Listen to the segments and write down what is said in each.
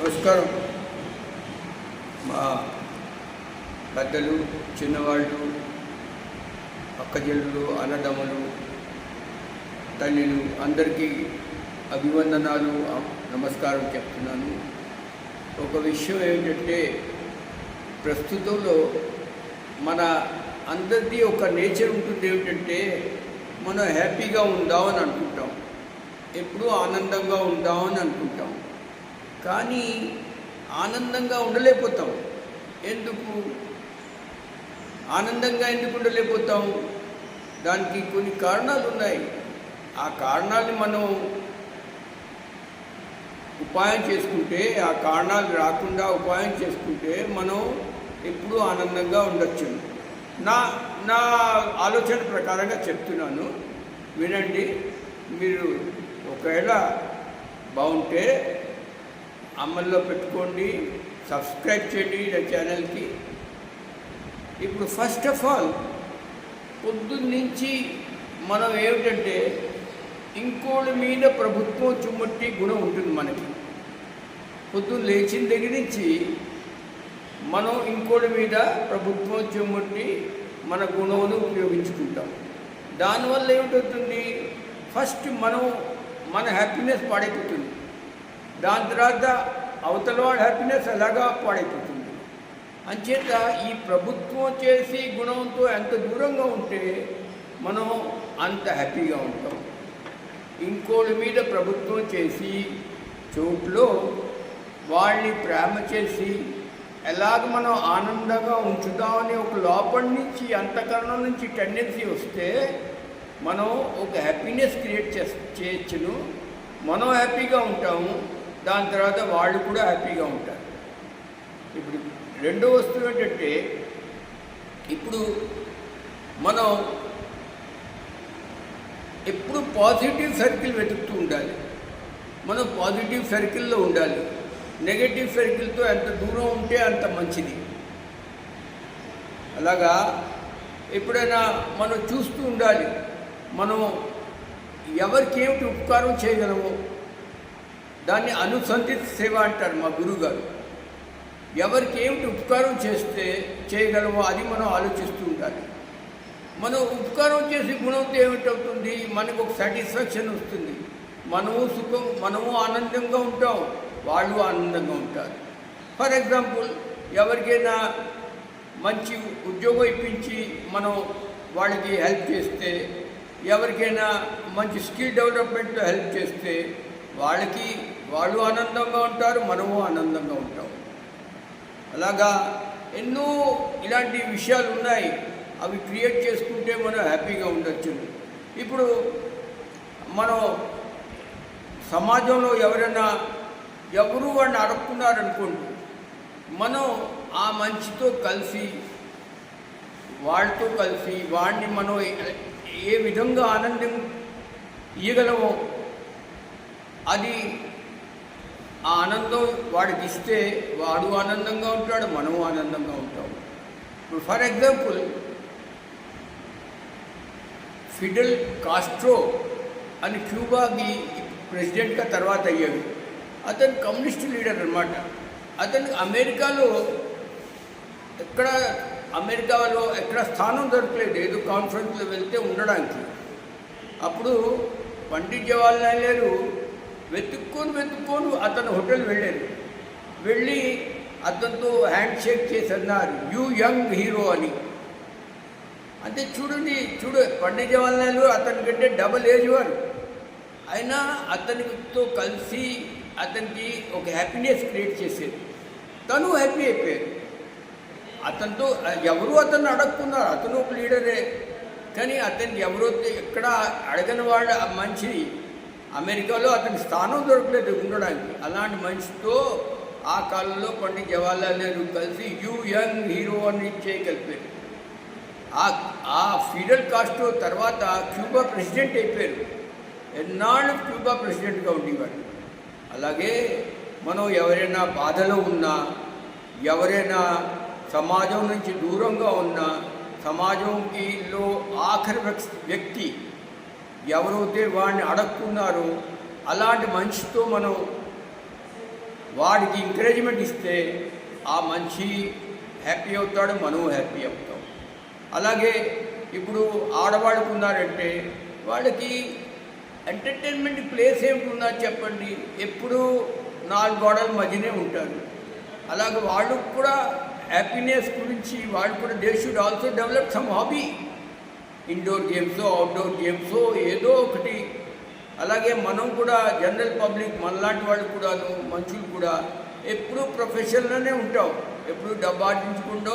నమస్కారం. మా పెద్దలు, చిన్నవాళ్ళు, అక్కచెల్లెలు, అన్నదమ్ములు, తల్లిలు అందరికీ అభివందనాలు, నమస్కారం చెప్తున్నాను. ఒక విషయం ఏమిటంటే, ప్రస్తుతంలో మన అందరిది ఒక నేచర్ ఉంటుంది. ఏమిటంటే, మనం హ్యాపీగా ఉందామని అనుకుంటాం, ఎప్పుడూ ఆనందంగా ఉందామని అనుకుంటాం. కానీ ఆనందంగా ఉండలేకపోతాం. ఎందుకు ఆనందంగా ఉండలేకపోతాం? దానికి కొన్ని కారణాలు ఉన్నాయి. ఆ కారణాలని మనం ఉపాయం చేసుకుంటే, ఆ కారణాలు రాకుండా ఉపాయం చేసుకుంటే మనం ఎప్పుడూ ఆనందంగా ఉండొచ్చు. నా నా ఆలోచన ప్రకారంగా చెప్తున్నాను, వినండి. మీరు ఒకవేళ బాగుంటే అమల్లో పెట్టుకోండి, సబ్స్క్రైబ్ చేయండి నా ఛానల్కి. ఇప్పుడు ఫస్ట్ ఆఫ్ ఆల్ పొద్దున్నుంచి మనం ఏమిటంటే, ఇంకోళ్ళ మీద ప్రభుత్వం చుమ్మట్టి గుణం ఉంటుంది మనకి. పొద్దున్న లేచిన దగ్గర నుంచి మనం ఇంకోళ్ళ మీద ప్రభుత్వం చుమ్మట్టి మన గుణమును ఉపయోగించుకుంటాం. దానివల్ల ఏమిటవుతుంది, ఫస్ట్ మన హ్యాపీనెస్ పాడైపోతుంది. దాని తర్వాత అవతల వాడి హ్యాపీనెస్ అలాగా పాడైపోతుంది. అంచేత ఈ ప్రభుత్వం చేసి గుణంతో ఎంత దూరంగా ఉంటే మనం అంత హ్యాపీగా ఉంటాం. ఇంకోళ్ళ మీద ప్రభుత్వం చేసి చోట్లో వాళ్ళని ప్రేమ చేసి ఎలాగ మనం ఆనందంగా ఉంచుదామని ఒక లోపల నుంచి, అంతఃకరణం నుంచి టెండెన్సీ వస్తే మనం ఒక హ్యాపీనెస్ క్రియేట్ చేయొచ్చును. మనం హ్యాపీగా ఉంటాము, దాని తర్వాత వాళ్ళు కూడా హ్యాపీగా ఉంటారు. ఇప్పుడు రెండో వస్తువు ఏంటంటే, ఇప్పుడు మనం ఎప్పుడు పాజిటివ్ సర్కిల్ వెతుకుతూ ఉండాలి. మనం పాజిటివ్ సర్కిల్లో ఉండాలి. నెగటివ్ సర్కిల్తో ఎంత దూరం ఉంటే అంత మంచిది. అలాగా ఎప్పుడైనా మనం చూస్తూ ఉండాలి, మనం ఎవరికి ఏమిటి ఉపకారం చేయగలమో దాన్ని అనుసంధిత సేవ అంటారు మా గురువుగారు. ఎవరికి ఏమిటి ఉపకారం చేయగలమో అది మనం ఆలోచిస్తూ ఉండాలి. మనం ఉపకారం చేసే గుణంతో ఏమిటవుతుంది, మనకు ఒక సాటిస్ఫాక్షన్ వస్తుంది. మనము ఆనందంగా ఉంటాం, వాళ్ళు ఆనందంగా ఉంటారు. ఫర్ ఎగ్జాంపుల్, ఎవరికైనా మంచి ఉద్యోగం ఇప్పించి మనం వాళ్ళకి హెల్ప్ చేస్తే, ఎవరికైనా మంచి స్కిల్ డెవలప్మెంట్లో హెల్ప్ చేస్తే వాళ్ళు ఆనందంగా ఉంటారు, మనము ఆనందంగా ఉంటాం. అలాగా ఎన్నో ఇలాంటి విషయాలు ఉన్నాయి. అవి క్రియేట్ చేసుకుంటే మనం హ్యాపీగా ఉండొచ్చు. ఇప్పుడు మనం సమాజంలో ఎవరు వాడిని అడుక్కున్నారనుకోండి, మనం ఆ మనిషితో కలిసి, వాళ్ళతో కలిసి వాడిని మనం ఏ విధంగా ఆనందం ఇవ్వగలమో అది ఆ ఆనందం వాడికి ఇస్తే వాడు ఆనందంగా ఉంటాడు, మనము ఆనందంగా ఉంటాం. ఇప్పుడు ఫర్ ఎగ్జాంపుల్, ఫిడెల్ కాస్ట్రో అని క్యూబాకి ప్రెసిడెంట్గా తర్వాత అయ్యాడు. అతను కమ్యూనిస్ట్ లీడర్ అన్నమాట. అతను అమెరికాలో ఎక్కడ స్థానం దొరకలేదు, ఏదో కాన్ఫరెన్స్లో వెళ్తే ఉండడానికి. అప్పుడు పండిట్ జవహర్లాల్ నెహ్రూ వెతుక్కొని అతను హోటల్ వెళ్ళి అతనితో హ్యాండ్ షేక్ చేసి అన్నారు, యూ యంగ్ హీరో అని. అంటే చూడు పండిట్ జవహర్లాల్ నెహ్రూ అతని కంటే డబల్ ఏజ్ వారు. అయినా అతనితో కలిసి అతనికి ఒక హ్యాపీనెస్ క్రియేట్ చేసేది. తను హ్యాపీ అయిపోయారు. అతనితో ఎవరు అతన్ని అడగకున్నారు, అతను ఒక లీడరే. కానీ అతనికి ఎవరో ఎక్కడ అడగని వాడు ఆ మనిషి, అమెరికాలో అతని స్థానం దొరకలేదు ఉండడానికి. అలాంటి మనిషితో ఆ కాలంలో పండిట్ జవహర్లాల్ నెహ్రూ కలిసి యూ యంగ్ హీరో అని చేయగలిపారు. ఆ ఫిడెల్ కాస్ట్రో తర్వాత క్యూబా ప్రెసిడెంట్ అయిపోయారు. ఎన్నాళ్ళు క్యూబా ప్రెసిడెంట్గా ఉండేవాడు. అలాగే మనం ఎవరైనా బాధలో ఉన్నా, ఎవరైనా సమాజం నుంచి దూరంగా ఉన్నా, సమాజంలో ఆఖరి వ్యక్తి ఎవరైతే వాడిని అడక్కున్నారో అలాంటి మనిషితో మనం వాడికి ఎంకరేజ్మెంట్ ఇస్తే ఆ మనిషి హ్యాపీ అవుతాడు, మనం హ్యాపీ అవుతాం. అలాగే ఇప్పుడు ఆడవాళ్ళకు ఉన్నారంటే వాళ్ళకి ఎంటర్టైన్మెంట్ ప్లేస్ ఏమిటి చెప్పండి, ఎప్పుడూ 4 గోడల మధ్యనే ఉంటారు. అలాగే వాళ్ళు కూడా హ్యాపీనెస్ గురించి వాళ్ళు కూడా they should also develop some hobby, indoor games outdoor games ఏదో ఒకటి. అలాగే మనం కూడా జనరల్ పబ్లిక్ మనలాంటి వాళ్ళు కూడాను మనుషులు కూడా ఎప్పుడూ ప్రొఫెషన్లోనే ఉంటాం, ఎప్పుడు డబ్బు ఆర్జించకుండా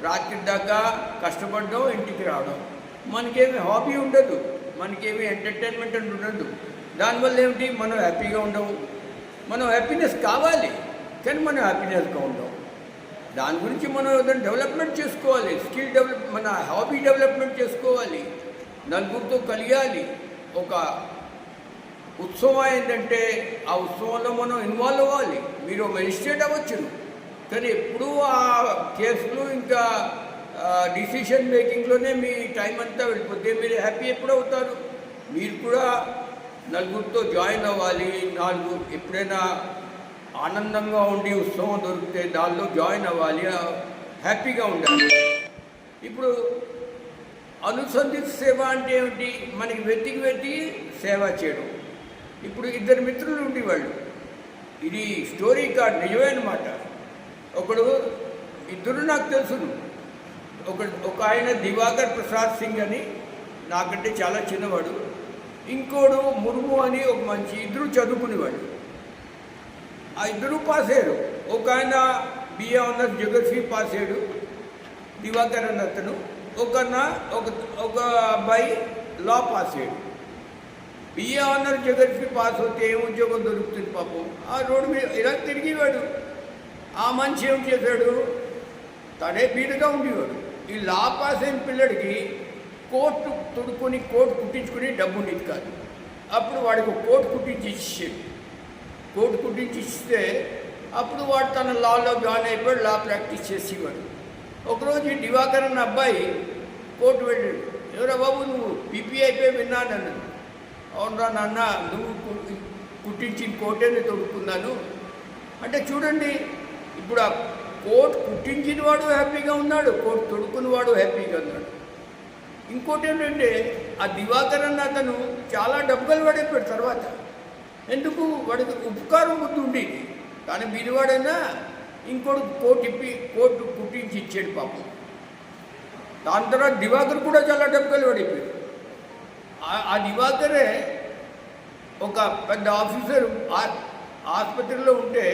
రాత్రి దాకా కష్టపడడం ఇంటికి రావడం. మనకేమి హాబీ ఉండదు, మనకేమి ఎంటర్టైన్మెంట్ అని ఉండదు. దానివల్ల ఏమిటి, మనం హ్యాపీగా ఉండవు. మనం హ్యాపీనెస్ కావాలి కానీ మనం హ్యాపీనెస్గా ఉండవు. దాని గురించి మనం ఏదైనా డెవలప్మెంట్ చేసుకోవాలి, స్కిల్ డెవలప్, మన హాబీ డెవలప్మెంట్ చేసుకోవాలి, నలుగురితో కలిగాలి. ఒక ఉత్సవం ఏంటంటే ఆ ఉత్సవంలో మనం ఇన్వాల్వ్ అవ్వాలి. మీరు మెజిస్ట్రేట్ అవ్వచ్చును కానీ ఎప్పుడూ ఆ కేసులు ఇంకా డిసిషన్ మేకింగ్లోనే మీ టైం అంతా వెళ్ళిపోతే మీరు హ్యాపీ ఎప్పుడు అవుతారు? మీరు కూడా నలుగురితో జాయిన్ అవ్వాలి. ఎప్పుడైనా ఆనందంగా ఉండి ఉత్సవం దొరికితే దానిలో జాయిన్ అవ్వాలి, హ్యాపీగా ఉండాలి. ఇప్పుడు అనుసంధిత సేవ అంటే ఏమిటి? మనకి వెతికి సేవ చేయడం. ఇప్పుడు 2 మిత్రులు ఉండేవాళ్ళు, ఇది స్టోరీ కార్డ్, నిజమైన మాట. ఇద్దరు నాకు తెలుసును. ఒక ఆయన దివాకర్ ప్రసాద్ సింగ్ అని, నాకంటే చాలా చిన్నవాడు. ఇంకోడు ముర్ము అని ఒక మంచి, ఇద్దరు చదువుకునేవాళ్ళు. ఆ ఇద్దరు పాస్ అయ్యారు. ఒక ఆయన బిఏ ఆనర్స్ జియోగ్రఫీ పాస్ అయ్యాడు, దివాకర్ అని అతను. ఒక అబ్బాయి లా పాస్ అయ్యాడు. బిఏ ఆనర్స్ జియోగ్రఫీ పాస్ అవుతే ఏం ఉద్యోగం దొరుకుతుంది పాపం. ఆ రోడ్డు మీద ఇలా తిరిగేవాడు. ఆ మనిషి ఏం చేశాడు, తనే బీదగా ఉండేవాడు. ఈ లా పాస్ అయిన పిల్లడికి కోట్ కుట్టించుకుని డబ్బు ఉండేది కాదు. అప్పుడు వాడికి ఒక కోట్ కుట్టించి ఇచ్చేసాడు. కోట్ కుట్టించి ఇస్తే అప్పుడు వాడు తన లాలో జాయిన్ అయిపోయాడు, లా ప్రాక్టీస్ చేసేవాడు. ఒకరోజు దివాకర్ అన్న అబ్బాయి కోర్టు వెళ్ళాడు. ఎవరా బాబు నువ్వు పీపీ అయిపోయి విన్నాను అన్నాడు. అవునరా నాన్న, నువ్వు కుట్టించిన కోటే నేను తొడుక్కున్నాను అంటే. చూడండి, ఇప్పుడు ఆ కోట్ కుట్టించిన వాడు హ్యాపీగా ఉన్నాడు, కోట్ తొడుక్కున్నవాడు హ్యాపీగా ఉన్నాడు. ఇంకోటి ఏంటంటే ఆ దివాకర్ అన్న అతను చాలా డబ్బులు పడైపోయాడు తర్వాత. ఎందుకు? వాడికి ఉపకారం బుద్ధి ఉండేది. కానీ బీదివాడైనా ఇంకోటి కోటు కుట్టించి ఇచ్చాడు పాపం. దాని తర్వాత దివాకర్ కూడా చాలా డబ్బులు పడిపోయాడు. ఆ దివాకరే ఒక పెద్ద ఆఫీసర్ ఆసుపత్రిలో ఉంటే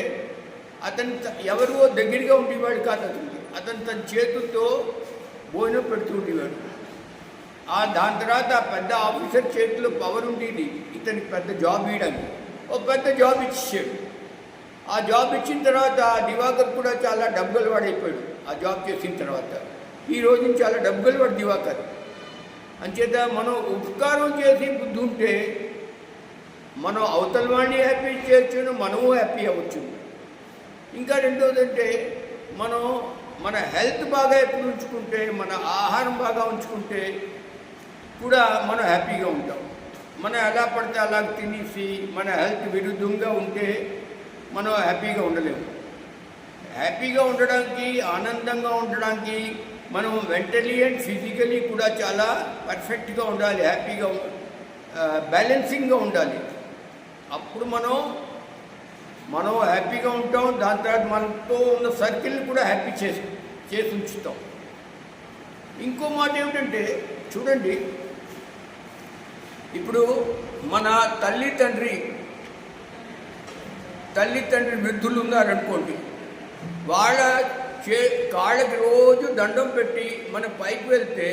అతను ఎవరో దగ్గరగా ఉండేవాడు కాదు. అతను తన చేతులతో భోజనం పెడుతూ ఉండేవాడు. దాని తర్వాత పెద్ద ఆఫీసర్ చేతిలో పవర్ ఉండేది ఇతనికి పెద్ద జాబ్ ఇవ్వడానికి. ఒక పెద్ద జాబ్ ఇచ్చాడు. ఆ జాబ్ ఇచ్చిన తర్వాత దివాకర్ కూడా చాలా డబ్బులు వాడైపోయాడు. ఆ జాబ్ చేసిన తర్వాత ఈ రోజు చాలా డబ్బులు వాడు దివాకర్. అంచేత మనం ఉపకారం చేసి బుద్ధి ఉంటే మనం అవతల వాడిని హ్యాపీ చేయొచ్చు, మనము హ్యాపీ అవ్వచ్చు. ఇంకా రెండోది అంటే మన హెల్త్ బాగా ఎప్పుడు ఉంచుకుంటే, మన ఆహారం బాగా ఉంచుకుంటే కూడా మనం హ్యాపీగా ఉంటాం. మనం ఎలా పడితే అలా తినేసి మన హెల్త్ విరుద్ధంగా ఉంటే మనం హ్యాపీగా ఉండలేము. హ్యాపీగా ఉండడానికి, ఆనందంగా ఉండడానికి మనం మెంటలీ అండ్ ఫిజికలీ కూడా చాలా పర్ఫెక్ట్గా ఉండాలి, హ్యాపీగా బ్యాలెన్సింగ్గా ఉండాలి. అప్పుడు మనం హ్యాపీగా ఉంటాం. దాని తర్వాత మనతో ఉన్న సర్కిల్ని కూడా హ్యాపీ చేసి ఉంచుతాం. ఇంకో మాట ఏమిటంటే చూడండి, ఇప్పుడు మన తల్లి తండ్రి వృద్ధులు ఉన్నారనుకోండి, వాళ్ళ కాళ్ళకి రోజు దండం పెట్టి మనం పైకి వెళ్తే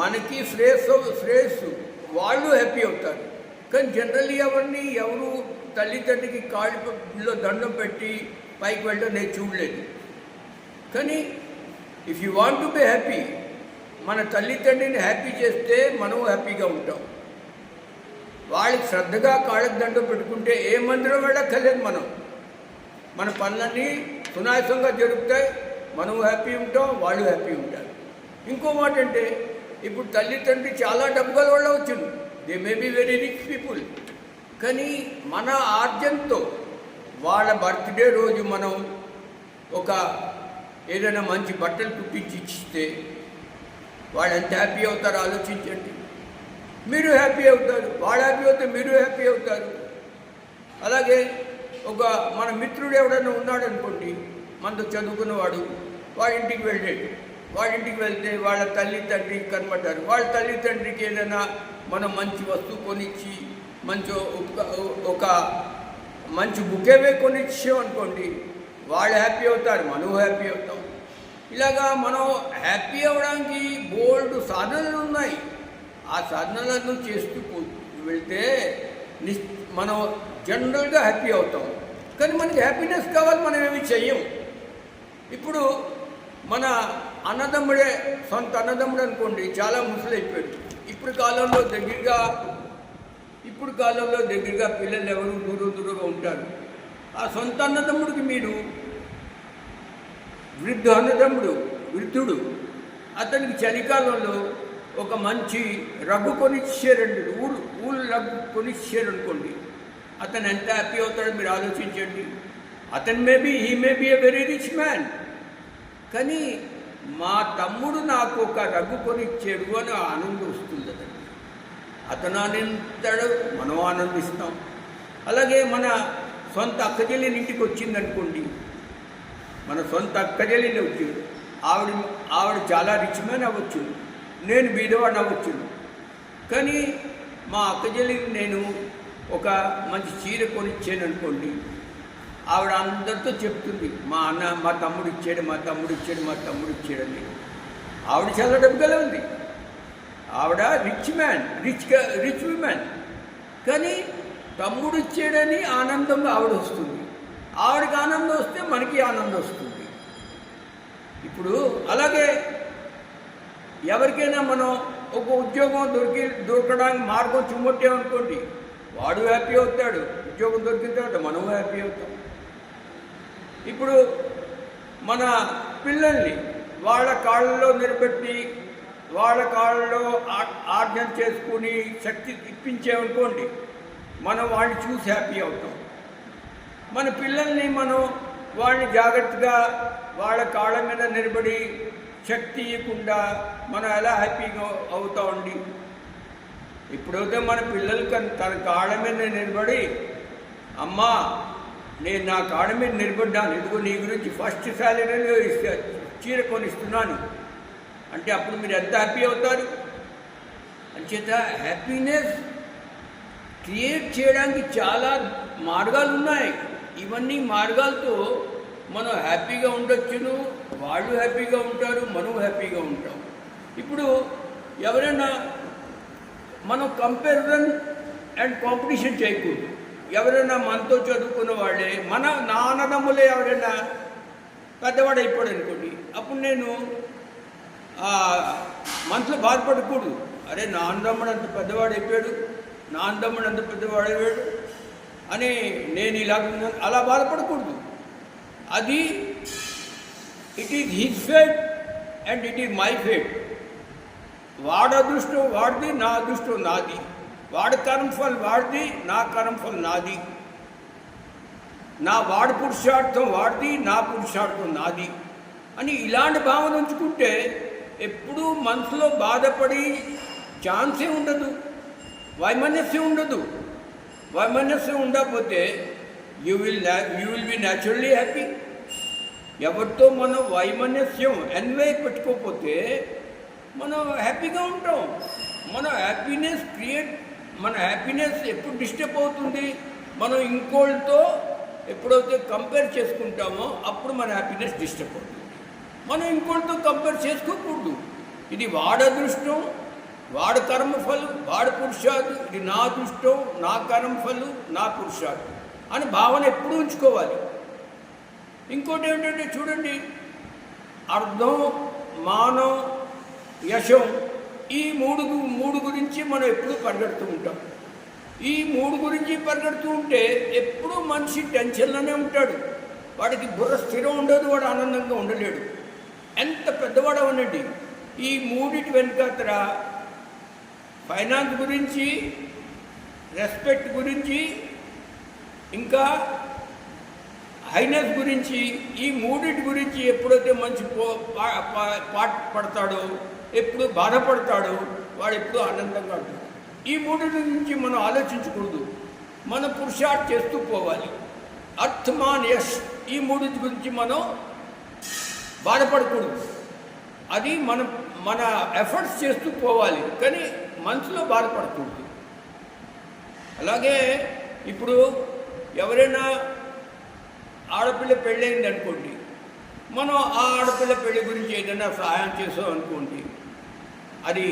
మనకి శ్రేయస్సు, వాళ్ళు హ్యాపీ అవుతారు. కానీ జనరల్లీ ఎవరు తల్లిదండ్రికి కాళ్ళలో దండం పెట్టి పైకి వెళ్ళడం నేను చూడలేదు. కానీ if you want to be happy, మన తల్లిదండ్రిని హ్యాపీ చేస్తే మనం హ్యాపీగా ఉంటాం. వాళ్ళకి శ్రద్ధగా కాళ్ళకి దండం పెట్టుకుంటే ఏ మందిరం వెళ్ళక్కర్లేదు. మన పనులన్నీ సునాయాసంగా జరుగుతాయి, మనం హ్యాపీ ఉంటాం, వాళ్ళు హ్యాపీ ఉంటారు. ఇంకో మాట అంటే ఇప్పుడు తల్లిదండ్రి చాలా డబ్బుల వల్ల వచ్చింది, they may be very rich people. కానీ మన ఆర్జన్తో వాళ్ళ బర్త్డే రోజు మనం ఒక ఏదైనా మంచి బట్టలు కుట్టించి ఇచ్చిస్తే వాళ్ళు ఎంత హ్యాపీ అవుతారో ఆలోచించండి. మీరు హ్యాపీ అవుతారు, వాళ్ళు హ్యాపీ అవుతారు, మీరు హ్యాపీ అవుతారు. అలాగే ఒక మన మిత్రుడు ఎవడైనా ఉన్నాడు అనుకోండి, మనతో చదువుకున్నవాడు, వాడి ఇంటికి వెళ్ళాడు. వాడి ఇంటికి వెళ్తే వాళ్ళ తల్లి తండ్రి కనబడ్డారు. వాళ్ళ తల్లి తండ్రికి ఏదైనా మనం మంచి వస్తువు కొనిచ్చి మంచి ఒక మంచి బుకేవే కొనిచ్చాం అనుకోండి, వాళ్ళు హ్యాపీ అవుతారు, మనం హ్యాపీ అవుతాం. ఇలాగా మనం హ్యాపీ అవ్వడానికి బోల్డ్ సాధనలు ఉన్నాయి. ఆ సాధనలను చేస్తూ వెళ్తే మనం జనరల్గా హ్యాపీ అవుతాం. కానీ మనకి హ్యాపీనెస్ కావాలి, మనం ఏమి చెయ్యం. ఇప్పుడు మన అన్నదమ్ముడే, సొంత అన్నదమ్ముడు అనుకోండి, చాలా ముసలైపోయాడు. ఇప్పుడు కాలంలో దగ్గరగా పిల్లలు ఎవరు దూరంగా ఉంటారు. ఆ సొంత అన్నదమ్ముడికి మీరు వృద్ధుడు అతనికి చలికాలంలో ఒక మంచి రగ్గు కొనిచ్చారండి, ఊళ్ళు రగ్గు కొనిచ్చారనుకోండి, అతను ఎంత హ్యాపీ అవుతాడో మీరు ఆలోచించండి. అతను he may be a very rich man, కానీ మా తమ్ముడు నాకు ఒక రగ్గు కొనిచ్చాడు అని ఆనందం వస్తుంది అతనికి. అతను ఆనందిస్తాడు, మనం ఆనందిస్తాం. అలాగే మన సొంత అక్కచెల్లిని ఇంటికి వచ్చిందనుకోండి, మన సొంత అక్కచెల్లిని వచ్చింది, ఆవిడ చాలా రిచ్ మ్యాన్ అవ్వచ్చు, నేను బీదవాడిని అవ్వచ్చు. కానీ మా అక్కచెల్లిని నేను ఒక మంచి చీర కొనిచ్చాను అనుకోండి, ఆవిడ అందరితో చెప్తుంది, మా తమ్ముడు ఇచ్చాడని. ఆవిడ చాలా డబ్బుగా ఉంది, ఆవిడ రిచ్ విమెన్. కానీ తమ్ముడు ఇచ్చాడని ఆనందంగా ఆవిడ వస్తుంది. ఆవిడకి ఆనందం వస్తే మనకి ఆనందం వస్తుంది. ఇప్పుడు అలాగే ఎవరికైనా మనం ఒక ఉద్యోగం దొరకడానికి మార్గం చుమ్మొట్టామనుకోండి, వాడు హ్యాపీ అవుతాడు, ఉద్యోగం దొరికిన తర్వాత మనం హ్యాపీ అవుతాం. ఇప్పుడు మన పిల్లల్ని వాళ్ళ కాళ్ళలో నిలబెట్టి వాళ్ళ కాళ్ళలో ఆజ్ఞ చేసుకుని శక్తి ఇప్పించామనుకోండి, మనం వాళ్ళని చూసి హ్యాపీ అవుతాం. మన పిల్లల్ని వాళ్ళని జాగ్రత్తగా వాళ్ళ కాళ్ళ మీద నిలబడి శక్తి ఇవ్వకుండా మనం ఎలా హ్యాపీగా అవుతామండి? ఇప్పుడైతే మన పిల్లలకి తన కాళ్ళ మీద నిలబడి, అమ్మా నేను నా కాళ్ళ మీద నిలబడ్డాను, ఇదిగో నీ గురించి ఫస్ట్ శాలరీలో చీర కొనిస్తున్నాను అంటే అప్పుడు మీరు ఎంత హ్యాపీ అవుతారు? అంచేత హ్యాపీనెస్ క్రియేట్ చేయడానికి చాలా మార్గాలు ఉన్నాయి. ఇవన్నీ మార్గాలతో మనం హ్యాపీగా ఉండొచ్చును, వాళ్ళు హ్యాపీగా ఉంటారు, మనం హ్యాపీగా ఉంటాం. ఇప్పుడు ఎవరైనా మనం కంపారిజన్ అండ్ కాంపిటీషన్ చేయకూడదు. ఎవరైనా మనతో చదువుకున్న వాళ్ళే నా అన్నదమ్ములే ఎవరైనా పెద్దవాడు అయిపోయాడు అనుకోండి, అప్పుడు నేను మనసులో బాధపడకూడదు. అరే నా అన్నదమ్ముడు అంత పెద్దవాడు అయిపోయాడు, నా అన్నదమ్ముడు అంత పెద్దవాడు అయిపోయాడు అని నేను అలా బాధపడకూడదు. అది it is his fate and it is my fate. వాడి అదృష్టం వాడిది, నా అదృష్టం నాది. వాడి కర్మఫల్ వాడిది, నా కర్మఫల్ నాది. వాడి పురుషార్థం వాడిది, నా పురుషార్థం నాది అని ఇలాంటి భావన ఉంచుకుంటే ఎప్పుడూ మనసులో బాధపడి ఛాన్సే ఉండదు, వైమనస్యం ఉండదు. వైమనస్యం ఉండకపోతే you will be naturally happy. ఎవరితో మనం వైమనస్యం ఎన్వై పెట్టుకోకపోతే మనం హ్యాపీగా ఉంటాం. మన హ్యాపీనెస్ ఎప్పుడు డిస్టర్బ్ అవుతుంది? మనం ఇంకోళ్ళతో ఎప్పుడైతే కంపేర్ చేసుకుంటామో అప్పుడు మన హ్యాపీనెస్ డిస్టర్బ్ అవుతుంది. మనం ఇంకోళ్ళతో కంపేర్ చేసుకోకూడదు. ఇది వాడి అదృష్టం, వాడి కర్మఫలం, వాడి పురుషార్థం, ఇది నా అదృష్టం, నా కర్మఫలం, నా పురుషార్థం అని భావన ఎప్పుడు ఉంచుకోవాలి. ఇంకోటి ఏమిటంటే చూడండి, అర్థం, మానం, యశం, ఈ మూడు గురించి మనం ఎప్పుడు పరిగెడుతూ ఉంటాం. ఈ మూడు గురించి పరిగెడుతూ ఉంటే ఎప్పుడూ మనిషి టెన్షన్లోనే ఉంటాడు. వాడికి బుర్ర స్థిరం ఉండదు, వాడు ఆనందంగా ఉండలేడు. ఎంత పెద్దవాడు అవ్వనండి, ఈ మూడిటి వెనుకతర ఫైనాన్స్ గురించి, రెస్పెక్ట్ గురించి, ఇంకా హైనెస్ గురించి, ఈ మూడింటి గురించి ఎప్పుడైతే మంచి పాట పడతాడో, ఎప్పుడు బాధపడతాడో, వాడు ఎప్పుడు ఆనందంగా ఉంటాడు. ఈ మూడింటి నుంచి మనం ఆలోచించకూడదు, మనం పురుషార్థం చేస్తూ పోవాలి. అర్థమాన్ యష్, ఈ మూడింటి గురించి మనం బాధపడకూడదు. అది మన ఎఫర్ట్స్ చేస్తూ పోవాలి, కానీ మనసులో బాధపడకూడదు. అలాగే ఇప్పుడు ఎవరైనా ఆడపిల్ల పెళ్ళయింది అనుకోండి, మనం ఆ ఆడపిల్ల పెళ్ళి గురించి ఏదైనా సహాయం చేసాం అనుకోండి, అది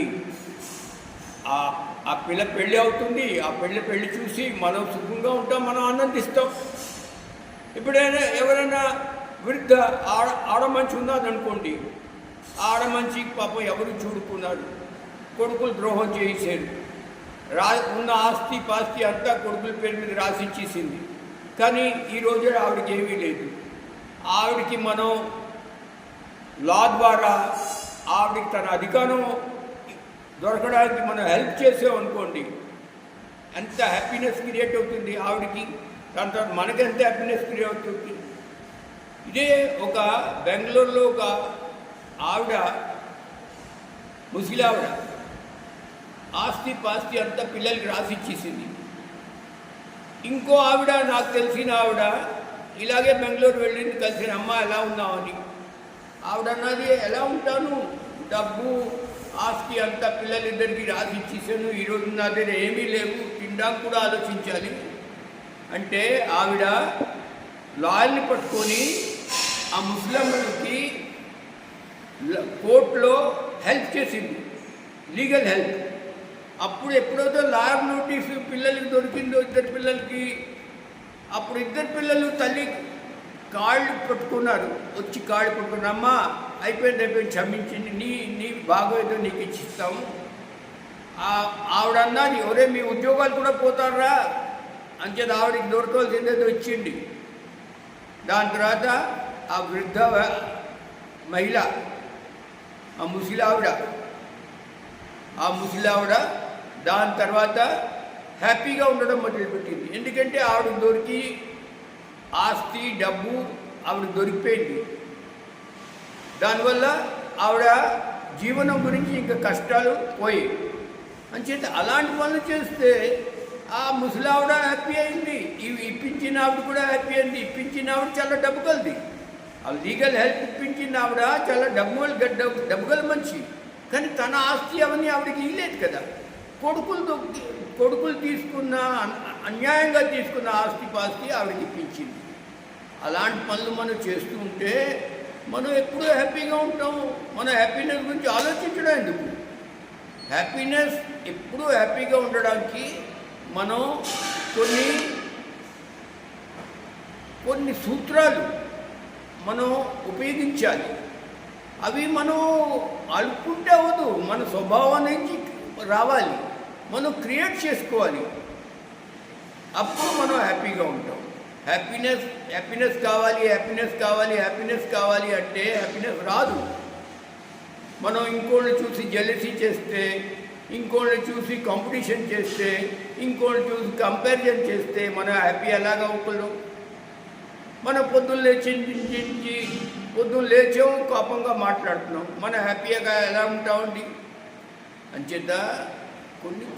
ఆ పిల్ల పెళ్ళి అవుతుంది. ఆ పెళ్ళి చూసి మనం సుఖంగా ఉంటాం, మనం ఆనందిస్తాం. ఇప్పుడైనా ఎవరైనా వృద్ధ ఆడమంచి ఉన్నదనుకోండి, ఆడమంచి పాపం ఎవరు చూడుకున్నాడు, కొడుకులు ద్రోహం చేసేది, ఉన్న ఆస్తి పాస్తి అంతా కొడుకుల పేరు మీద రాసిచ్చేసింది. కానీ ఈరోజు ఆవిడకి ఏమీ లేదు. ఆవిడకి మనం లా ద్వారా ఆవిడకి తన అధికారం దొరకడానికి మనం హెల్ప్ చేసామనుకోండి, ఎంత హ్యాపీనెస్ క్రియేట్ అవుతుంది ఆవిడకి, దాని తర్వాత మనకి ఎంత హ్యాపీనెస్ క్రియేట్ అవుతుంది. ఇదే ఒక బెంగళూరులో ఒక ఆవిడ, ముసలావిడ, ఆస్తి పాస్తి అంతా పిల్లలకి రాసిచ్చేసింది. ఇంకో ఆవిడ, నాకు తెలిసిన ఆవిడ, ఇలాగే బెంగళూరు వెళ్ళింది, కలిసిన అమ్మ ఎలా ఉన్నామని. ఆవిడ అన్నది, ఎలా ఉంటాను, డబ్బు ఆస్తి అంతా పిల్లలిద్దరికి రాసిచ్చేసాను, ఈరోజు నా దగ్గర ఏమీ లేవు, తినడానికి కూడా ఆలోచించాలి అంటే ఆవిడ లాయర్ని పట్టుకొని ఆ ముస్లింలకి కోర్టులో హెల్ప్ చేసింది, లీగల్ హెల్ప్. అప్పుడు ఎప్పుడైతే లాయర్ నోటీసు పిల్లలకి దొరికిందో, ఇద్దరు పిల్లలకి, అప్పుడు ఇద్దరు పిల్లలు తల్లి కాళ్ళు పట్టుకున్నారు, వచ్చి కాళ్ళు పట్టుకున్నారు, అమ్మ అయిపోయింది క్షమించింది, నీ బాగోయేదో నీకు ఇచ్చిస్తాము. ఆవిడ అన్నది, ఒరే మీ ఉద్యోగాలు కూడా పోతారా అంచేది ఆవిడకి దొరకవలసిందేదో ఇచ్చింది. దాని తర్వాత ఆ వృద్ధ మహిళ, ఆ ముసలావిడ దాని తర్వాత హ్యాపీగా ఉండడం మొదలుపెట్టింది. ఎందుకంటే ఆవిడ దొరికి ఆస్తి డబ్బు ఆవిడ దొరికిపోయింది. దానివల్ల ఆవిడ జీవనం గురించి ఇంకా కష్టాలు పోయి అంచేత అలాంటి పనులు చేస్తే ఆ ముసలావిడ హ్యాపీ అయింది, ఇప్పించిన ఆవిడ కూడా హ్యాపీ అయింది. ఇప్పించిన ఆవిడ చాలా డబ్బు కలది, ఆ లీగల్ హెల్ప్ ఇప్పించిన ఆవిడ చాలా డబ్బుగల మనిషి. కానీ తన ఆస్తి అవన్నీ ఆవిడకి ఇవ్వలేదు కదా. కొడుకులు తీసుకున్న అన్యాయంగా తీసుకున్న ఆస్తి పాస్తి ఆవిడకి ఇప్పించింది. అలాంటి పనులు మనం చేస్తూ ఉంటే మనం ఎప్పుడూ హ్యాపీగా ఉంటాం. మన హ్యాపీనెస్ గురించి ఆలోచించడం ఎందుకు? హ్యాపీనెస్ ఎప్పుడూ హ్యాపీగా ఉండడానికి మనం కొన్ని సూత్రాలు మనం ఉపయోగించాలి. అవి మనం అలుపుకుంటే అవ్వదు, మన స్వభావం నుంచి రావాలి, మనం క్రియేట్ చేసుకోవాలి. అప్పుడు మనం హ్యాపీగా ఉంటాం. హ్యాపీనెస్ కావాలి అంటే హ్యాపీనెస్ రాదు. మనం ఇంకోళ్ళని చూసి జెలసీ చేస్తే, ఇంకోళ్ళని చూసి కాంపిటీషన్ చేస్తే, ఇంకోళ్ళని చూసి కంపారిజన్ చేస్తే మనం హ్యాపీ ఎలాగా అవుతాం? మనం పొద్దున్న లేచాం కోపంగా మాట్లాడుతున్నాం, మనం హ్యాపీగా ఎలా ఉంటామండి? అంచేత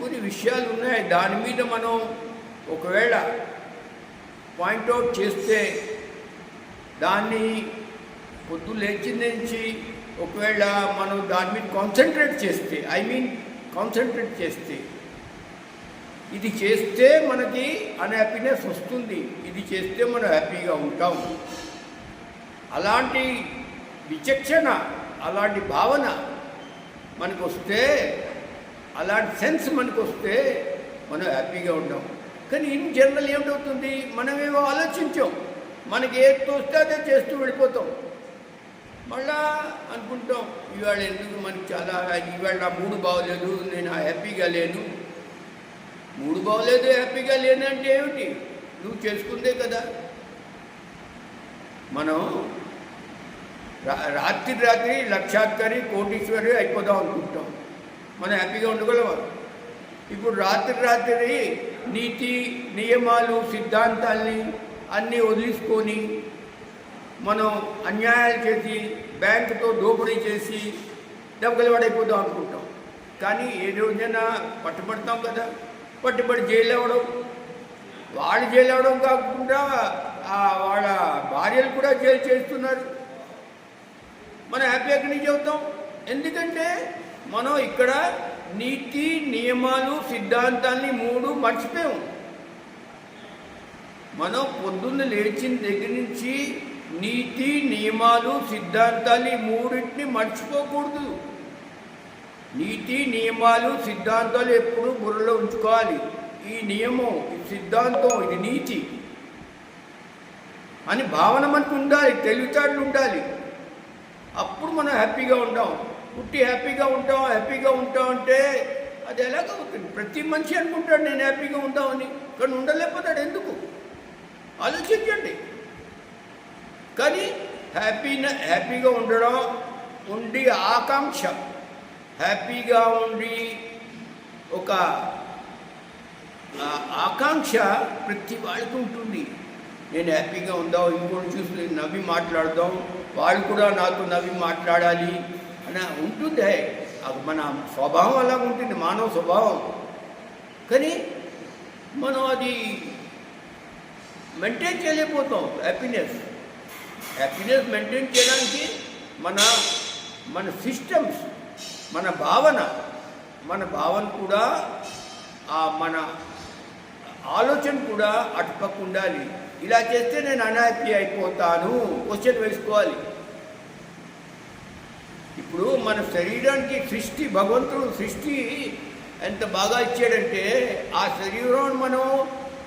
కొన్ని విషయాలు ఉన్నాయి, దాని మీద మనం ఒకవేళ పాయింట్అవుట్ చేస్తే, దాన్ని పొద్దున్న లేచిన నుంచి ఒకవేళ మనం దాని మీద కాన్సన్ట్రేట్ చేస్తే ఇది చేస్తే మనకి అన్హ్యాపీనెస్ వస్తుంది, ఇది చేస్తే మనం హ్యాపీగా ఉంటాం. అలాంటి విచక్షణ, అలాంటి భావన మనకు వస్తే, అలాంటి సెన్స్ మనకు వస్తే మనం హ్యాపీగా ఉంటాం. కానీ ఇన్ జనరల్ ఏమిటవుతుంది, మనమేమో ఆలోచించాం, మనకి ఏది తోస్తే అదే చేస్తూ వెళ్ళిపోతాం. మళ్ళా అనుకుంటాం, ఇవాళ ఎందుకు మనకి ఇవాళ నా మూడు బాగోలేదు, నేను హ్యాపీగా లేను. మూడు బాగోలేదు, హ్యాపీగా లేను అంటే ఏమిటి? నువ్వు చేసుకుందే కదా. మనం రాత్రి లక్షాధికారి కోటీశ్వరి అయిపోదాం అనుకుంటాం, మనం హ్యాపీగా ఉండగలవా? ఇప్పుడు రాత్రి నీతి నియమాలు సిద్ధాంతాల్ని అన్నీ వదిలించుకొని మనం అన్యాయాలు చేసి బ్యాంకుతో దోపిడీ చేసి దెబ్బలు పడైపోదాం అనుకుంటాం. కానీ ఏ రోజైనా పట్టుబడతాం కదా, పట్టుబడి జైలు అవ్వడం, వాళ్ళు జైలు అవ్వడం కాకుండా వాళ్ళ భార్యలు కూడా జైలు చేస్తున్నారు. మనం హ్యాపీ ఎక్కడి నుంచి అవుతాం? ఎందుకంటే మనం ఇక్కడ నీతి నియమాలు సిద్ధాంతాన్ని 3 మర్చిపోయాం. మనం పొద్దున్న లేచిన దగ్గర నుంచి నీతి నియమాలు సిద్ధాంతాన్ని 3 మర్చిపోకూడదు. నీతి నియమాలు సిద్ధాంతాలు ఎప్పుడు బుర్రలో ఉంచుకోవాలి. ఈ నియమం, ఈ సిద్ధాంతం, ఇది నీతి అని భావన మనకు ఉండాలి, తెలివితేటలు ఉండాలి. అప్పుడు మనం హ్యాపీగా ఉంటాం. పుట్టి హ్యాపీగా ఉంటాం అంటే అది ఎలాగవుతుంది? ప్రతి మనిషి అనుకుంటాడు నేను హ్యాపీగా ఉంటామని, కానీ ఉండలేకపోతాడు. ఎందుకు? ఆలోచించండి. కానీ హ్యాపీగా ఉండడం, ఉండి ఆకాంక్ష, హ్యాపీగా ఉండి ఒక ఆకాంక్ష ప్రతి వాళ్ళకి ఉంటుంది. నేను హ్యాపీగా ఉందాం, ఇంకోటి చూసి నవ్వి మాట్లాడదాం, వాళ్ళు కూడా నాతో నవ్వి మాట్లాడాలి అని ఉంటుంది. అది మన స్వభావం అలా ఉంటుంది, మానవ స్వభావం. కానీ మనం అది మెయింటైన్ చేయలేకపోతాం. హ్యాపీనెస్ మెయింటైన్ చేయడానికి మన సిస్టమ్స్, మన భావన కూడా మన ఆలోచన కూడా అటుపక్క ఉండాలి. ఇలా చేస్తే నేను అన్హ్యాపీ అయిపోతాను. క్వశ్చన్ వేసుకోవాలి. ఇప్పుడు మన శరీరానికి భగవంతుడు సృష్టి ఎంత బాగా ఇచ్చాడంటే ఆ శరీరాన్ని మనం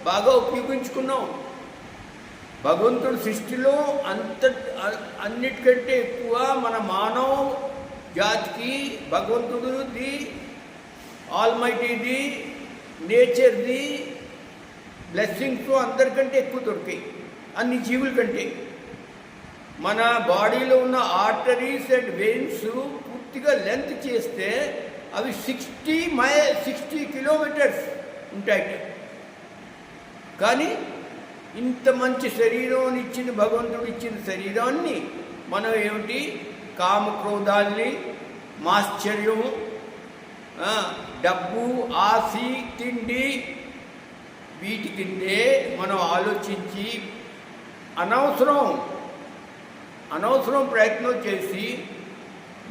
బాగా ఉపయోగించుకున్నాం. భగవంతుడి సృష్టిలో అన్నిటికంటే ఎక్కువ మన మానవ జాతికి భగవంతుడిది, ఆల్మైటీది, నేచర్ది బ్లెస్సింగ్స్ అందరికంటే ఎక్కువ దొరికాయి అన్ని జీవుల కంటే. మన బాడీలో ఉన్న ఆర్టరీస్ అండ్ వెయిన్స్ పూర్తిగా లెంత్ చేస్తే అవి 60 కిలోమీటర్స్ ఉంటాయి. కానీ ఇంత మంచి శరీరం ఇచ్చిన భగవంతుడు ఇచ్చిన శరీరాన్ని మనం ఏమిటి కామక్రోధాల్ని, మాశ్చర్యము, డబ్బు, ఆశి, తిండి, వీటి కిందే మనం ఆలోచించి అనవసరం ప్రయత్నం చేసి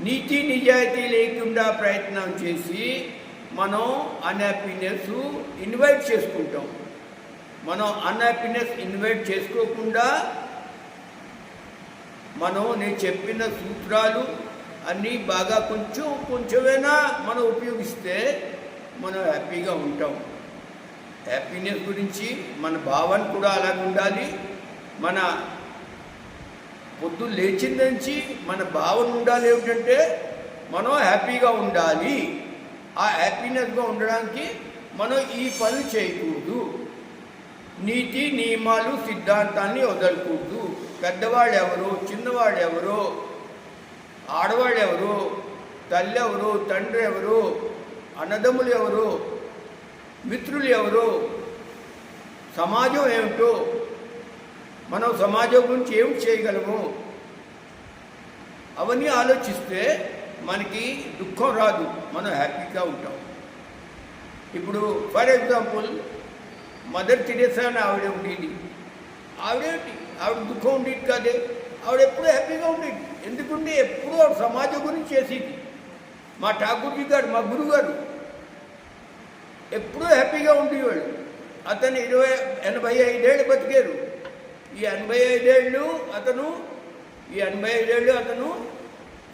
నీతి నిజాయితీ లేకుండా ప్రయత్నం చేసి మనం అన్హ్యాపీనెస్ ఇన్వైట్ చేసుకుంటాం. మనం అన్హ్యాపీనెస్ ఇన్వైట్ చేసుకోకుండా నేను చెప్పిన సూత్రాలు అన్నీ బాగా కొంచెమైనా మనం ఉపయోగిస్తే మనం హ్యాపీగా ఉంటాం. హ్యాపీనెస్ గురించి మన భావన కూడా అలాగే ఉండాలి. మన పొద్దు లేచిన నుంచి మన భావన ఉండాలి ఏమిటంటే మనం హ్యాపీగా ఉండాలి. ఆ హ్యాపీనెస్గా ఉండడానికి మనం ఈ పనులు చేయకూడదు. నీతి నియమాలు సిద్ధాంతాన్ని వదలకూడదు. పెద్దవాళ్ళు ఎవరు, చిన్నవాళ్ళు ఎవరు, ఆడవాళ్ళు ఎవరు, తల్లి ఎవరు, తండ్రి ఎవరు, అన్నదమ్ములు ఎవరు, మిత్రులు ఎవరు, సమాజం ఏమిటో, మనం సమాజం గురించి ఏమి చేయగలము, అవన్నీ ఆలోచిస్తే మనకి దుఃఖం రాదు, మనం హ్యాపీగా ఉంటాం. ఇప్పుడు ఫర్ ఎగ్జాంపుల్ మదర్ తెరెసా అని ఆవిడ ఉండేది. ఆవిడ దుఃఖం ఉండేది కాదే, ఆవిడ ఎప్పుడూ హ్యాపీగా ఉండేది. ఎందుకంటే ఎప్పుడూ ఆవిడ సమాజం గురించి చేసేది. మా ఠాకూర్జీ గారు, మా గురుగారు ఎప్పుడూ హ్యాపీగా ఉండేవాడు. అతను 85 ఏళ్ళు బతికారు. ఈ 85 ఏళ్ళు అతను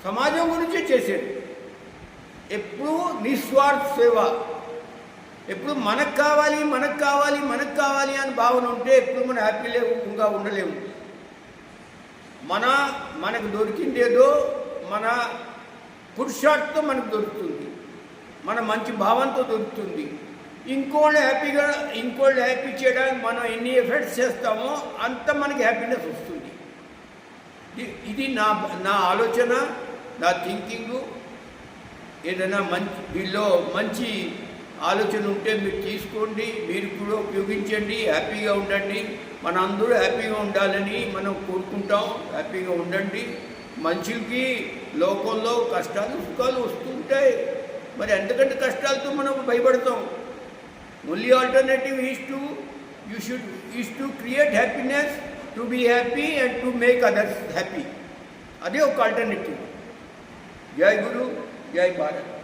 సమాజం గురించే చేశాడు. ఎప్పుడూ నిస్వార్థ సేవ. ఎప్పుడు మనకు కావాలి అని భావన ఉంటే ఎప్పుడు మనం హ్యాపీగా ఉండలేము. మనకు దొరికిందేదో మన పురుషార్థం మనకు దొరుకుతుంది, మన మంచి భావంతో దొరుకుతుంది. ఇంకోళ్ళు హ్యాపీ చేయడానికి మనం ఎన్ని ఎఫర్ట్స్ చేస్తామో అంత మనకి హ్యాపీనెస్ వస్తుంది. ఇది నా ఆలోచన, నా థింకింగు. ఏదైనా వీళ్ళలో మంచి ఆలోచన ఉంటే మీరు తీసుకోండి, మీరు కూడా ఉపయోగించండి, హ్యాపీగా ఉండండి. మనందరూ హ్యాపీగా ఉండాలని మనం కోరుకుంటాం. హ్యాపీగా ఉండండి. మనుషులకి లోకంలో కష్టాలు సుఖాలు వస్తుంటాయి. మరి ఎంతకంటే కష్టాలతో మనం భయపడతాం. Only alternative is to create happiness, to be happy and to make others happy. అదే ఒక ఆల్టర్నేటివ్. జై గురు, జై భారత్.